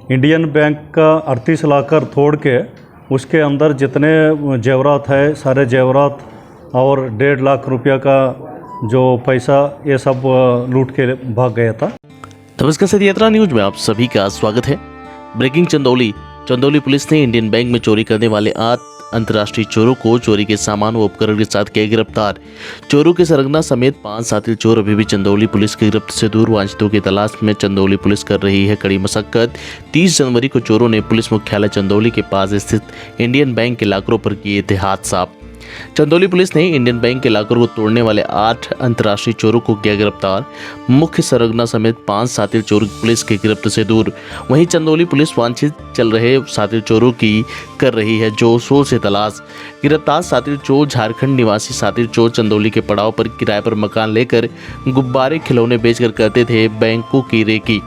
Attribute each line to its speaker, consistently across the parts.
Speaker 1: Indian bank का 38 लाकर तोड़ के उसके अंदर जितने जेवरात है सारे जेवरात और 1.5 लाख रुपया का जो पैसा ये सब लूट के भाग गया था।
Speaker 2: नमस्कार सत्य यात्रा न्यूज में आप सभी का स्वागत है। ब्रेकिंग चंदौली पुलिस ने इंडियन बैंक में चोरी करने वाले 8 अंतर्राष्ट्रीय चोरों को चोरी के सामान व उपकरण के साथ किया गिरफ्तार। चोरों के सरगना समेत 5 साथी चोर अभी भी चंदौली पुलिस की गिरफ्त से दूर। वांछितों की तलाश में चंदौली पुलिस कर रही है कड़ी मशक्कत। 30 जनवरी को चोरों ने पुलिस मुख्यालय चंदौली के पास स्थित इंडियन बैंक के लॉकरों पर किए थे हाथ साफ। चंदौली पुलिस ने इंडियन बैंक के लॉकर को तोड़ने वाले 8 अंतर्राष्ट्रीय चोरों को किया गिरफ्तार। मुख्य सरगना समेत 5 साथी चोर पुलिस की गिरफ्त से दूर। वहीं चंदौली पुलिस वांछित चल रहे साथी चोरों की कर रही है जोर से तलाश। गिरफ्तार साथी चोर झारखंड निवासी साथी चोर चंदौली के पड़ाव पर किराए पर मकान लेकर गुब्बारे खिलौने बेचकर करते थे बैंकों की रेकी।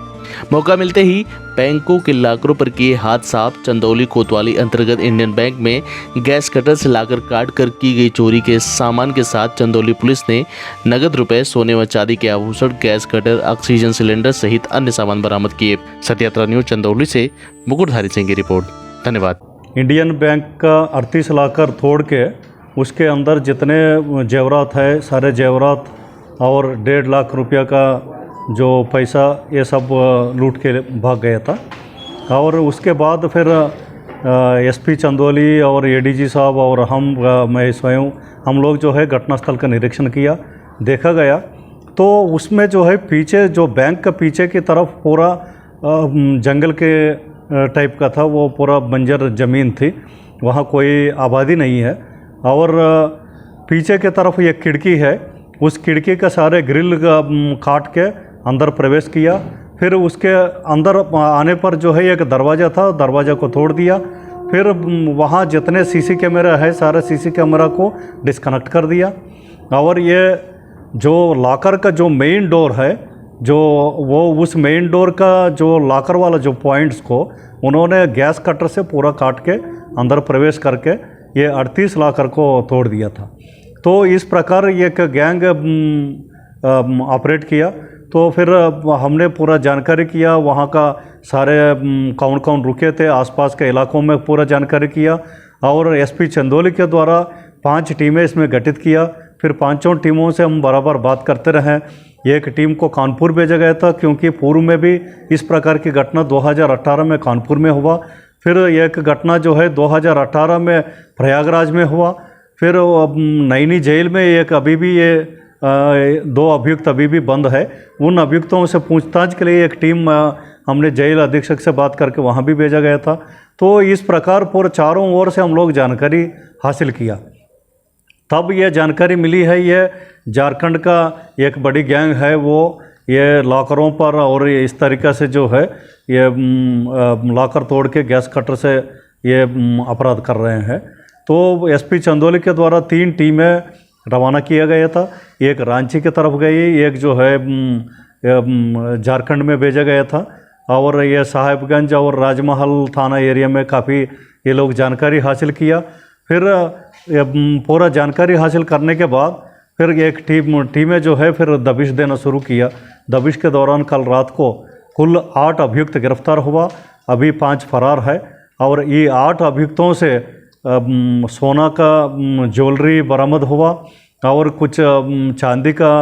Speaker 2: मौका मिलते ही बैंकों के लॉकरों पर किए हाथ साफ। चंदौली कोतवाली अंतर्गत इंडियन बैंक में गैस कटर से लाकर काट कर की गई चोरी के सामान के साथ चंदौली पुलिस ने नगद रुपए, सोने व चांदी के आभूषण, गैस कटर, ऑक्सीजन सिलेंडर सहित अन्य सामान बरामद किए। सत्य यात्रा न्यूज चंदौली से मुकुटधारी सिंह की रिपोर्ट। धन्यवाद।
Speaker 1: इंडियन बैंक का 38 लाकर तोड़ के उसके अंदर जितने जेवरात है सारे जेवरात और 1.5 लाख रुपया का जो पैसा ये सब लूट के भाग गया था। और उसके बाद फिर एसपी चंदौली और एडीजी साहब और मैं स्वयं हम लोग जो है घटनास्थल का निरीक्षण किया, देखा गया तो उसमें जो है पीछे जो बैंक का पीछे की तरफ पूरा जंगल के टाइप का था, वो पूरा बंजर ज़मीन थी, वहाँ कोई आबादी नहीं है। और पीछे की तरफ एक खिड़की है, उस खिड़की का सारे ग्रिल काट के अंदर प्रवेश किया। फिर उसके अंदर आने पर जो है एक दरवाज़ा था, दरवाज़ा को तोड़ दिया। फिर वहाँ जितने सीसी कैमरा है सारे सीसी कैमरा को डिस्कनेक्ट कर दिया। और ये जो लॉकर का जो मेन डोर है, जो वो उस मेन डोर का जो लॉकर वाला जो पॉइंट्स को उन्होंने गैस कटर से पूरा काट के अंदर प्रवेश करके ये 38 लॉकर को तोड़ दिया था। तो इस प्रकार एक गैंग ऑपरेट किया। तो फिर हमने पूरा जानकारी किया, वहाँ का सारे कौन कौन रुके थे, आसपास के इलाकों में पूरा जानकारी किया। और एसपी चंदौली के द्वारा 5 टीमें इसमें गठित किया। फिर 5 टीमों से हम बराबर बात करते रहे। एक टीम को कानपुर भेजा गया था क्योंकि पूर्व में भी इस प्रकार की घटना 2018 में कानपुर में हुआ। फिर एक घटना जो है 2018 में प्रयागराज में हुआ। फिर नैनी जेल में एक अभी भी ये 2 अभियुक्त अभी भी बंद है। उन अभियुक्तों से पूछताछ के लिए एक टीम हमने जेल अधीक्षक से बात करके वहाँ भी भेजा गया था। तो इस प्रकार पूरे चारों ओर से हम लोग जानकारी हासिल किया। तब ये जानकारी मिली है ये झारखंड का एक बड़ी गैंग है, वो ये लॉकरों पर और इस तरीक़े से जो है ये लॉकर तोड़ के गैस कटर से ये अपराध कर रहे हैं। तो एसपी चंदौली के द्वारा 3 टीमें रवाना किया गया था। एक रांची की तरफ गई, एक जो है झारखंड में भेजा गया था। और ये साहिबगंज और राजमहल थाना एरिया में काफ़ी ये लोग जानकारी हासिल किया। फिर पूरा जानकारी हासिल करने के बाद फिर एक टीमें जो है फिर दबिश देना शुरू किया। दबिश के दौरान कल रात को कुल 8 अभियुक्त गिरफ्तार हुआ, अभी 5 फरार है। और ये 8 अभियुक्तों से सोना का ज्वेलरी बरामद हुआ और कुछ चांदी का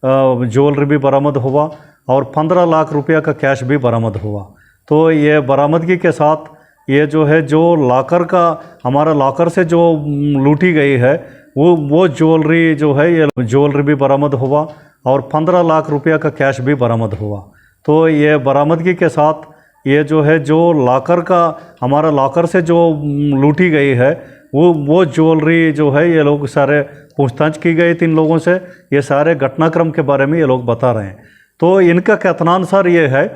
Speaker 1: ज्वेलरी भी बरामद हुआ और 15 लाख रुपया का कैश भी बरामद हुआ। तो ये बरामदगी के साथ ये जो है जो लॉकर का हमारा लॉकर से जो लूटी गई है वो ज्वेलरी जो है ये ज्वेलरी भी बरामद हुआ और 15 लाख रुपया का कैश भी बरामद हुआ। तो ये बरामदगी के साथ ये जो है जो लॉकर का हमारा लॉकर से जो लूटी गई है वो ज्वेलरी जो है ये लोग सारे पूछताछ की गई 3 लोगों से। ये सारे घटनाक्रम के बारे में ये लोग बता रहे हैं। तो इनका कथनानुसार ये है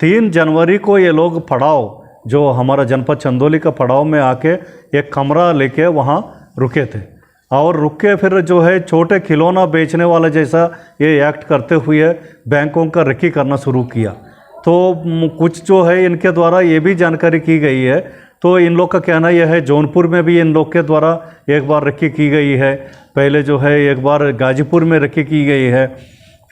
Speaker 1: 3 जनवरी को ये लोग पड़ाव जो हमारा जनपद चंदौली का पड़ाव में आके एक कमरा लेके वहाँ रुके थे और रुक के फिर जो है छोटे खिलौना बेचने वाला जैसा ये एक्ट करते हुए बैंकों का रेकी करना शुरू किया। तो कुछ जो है इनके द्वारा ये भी जानकारी की गई है। तो इन लोग का कहना यह है जौनपुर में भी इन लोग के द्वारा एक बार रेकी की गई है, पहले जो है एक बार गाजीपुर में रेकी की गई है,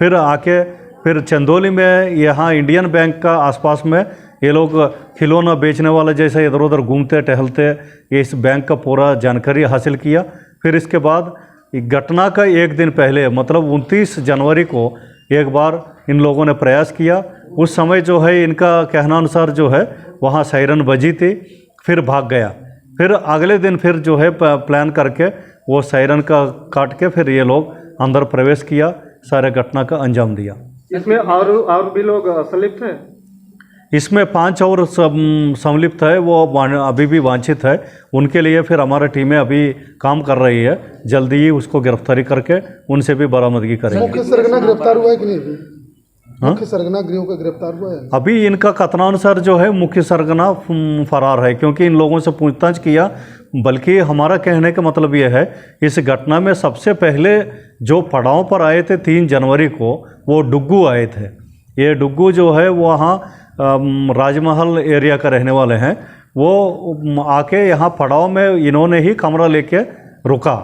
Speaker 1: फिर आके फिर चंदौली में यहाँ इंडियन बैंक का आसपास में ये लोग खिलौना बेचने वाले जैसे इधर उधर घूमते टहलते ये इस बैंक का पूरा जानकारी हासिल किया। फिर इसके बाद घटना का एक दिन पहले मतलब 29 जनवरी को एक बार इन लोगों ने प्रयास किया। उस समय जो है इनका कहना अनुसार जो है वहाँ सायरन बजी थी, फिर भाग गया। फिर अगले दिन फिर जो है प्लान करके वो सायरन का काट के फिर ये लोग अंदर प्रवेश किया, सारे घटना का अंजाम दिया।
Speaker 3: इसमें और भी लोग संलिप्त हैं?
Speaker 1: इसमें 5 और संलिप्त है, वो अभी भी वांछित है। उनके लिए फिर हमारा टीमें अभी काम कर रही है, जल्दी ही उसको गिरफ्तारी करके उनसे भी बरामदगी करेंगे।
Speaker 4: मुख्य सरगना गिरफ्तार हुआ है कि नहीं?
Speaker 1: हाँ?
Speaker 4: मुख्य सरगना गृह का गिरफ्तार हुआ है?
Speaker 1: अभी इनका कथनानुसार जो है मुख्य सरगना फरार है, क्योंकि इन लोगों से पूछताछ किया। बल्कि हमारा कहने का मतलब ये है, इस घटना में सबसे पहले जो पड़ाव पर आए थे 3 जनवरी को, वो डुग्गू आए थे। ये डुग्गू जो है वहाँ राजमहल एरिया का रहने वाले हैं। वो आके यहाँ पड़ाव में इन्होंने ही कमरा लेके रुका।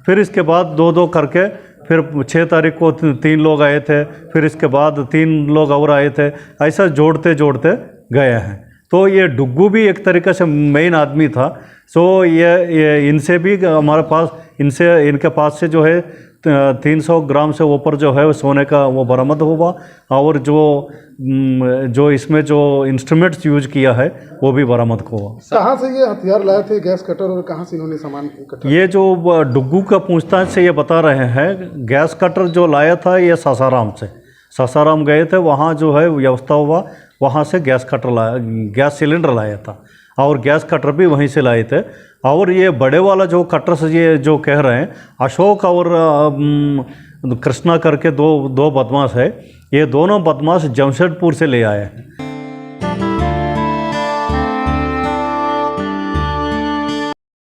Speaker 1: फिर इसके बाद 2-2 करके फिर 6 तारीख को 3 लोग आए थे, फिर इसके बाद 3 लोग और आए थे। ऐसा जोड़ते जोड़ते गए हैं। तो ये डुग्गू भी एक तरीके से मेन आदमी था। सो ये इनसे भी हमारे पास इनके पास से जो है 300 ग्राम से ऊपर जो है सोने का वो बरामद हुआ। और जो इसमें जो इंस्ट्रूमेंट्स यूज किया है वो भी बरामद हुआ।
Speaker 4: कहाँ से ये हथियार लाए थे, गैस कटर, और कहाँ से इन्होंने सामान इकट्ठा?
Speaker 1: ये जो डुग्गू का पूछताछ से ये बता रहे हैं, गैस कटर जो लाया था ये सासाराम से, सासाराम गए थे, वहाँ जो है व्यवस्था हुआ, वहाँ से गैस कटर लाया, गैस सिलेंडर लाया था और गैस कटर भी वहीं से लाए थे। और ये बड़े वाला जो कटर से ये जो कह रहे हैं, अशोक और कृष्णा करके दो बदमाश है, ये दोनों बदमाश जमशेदपुर से ले आए हैं।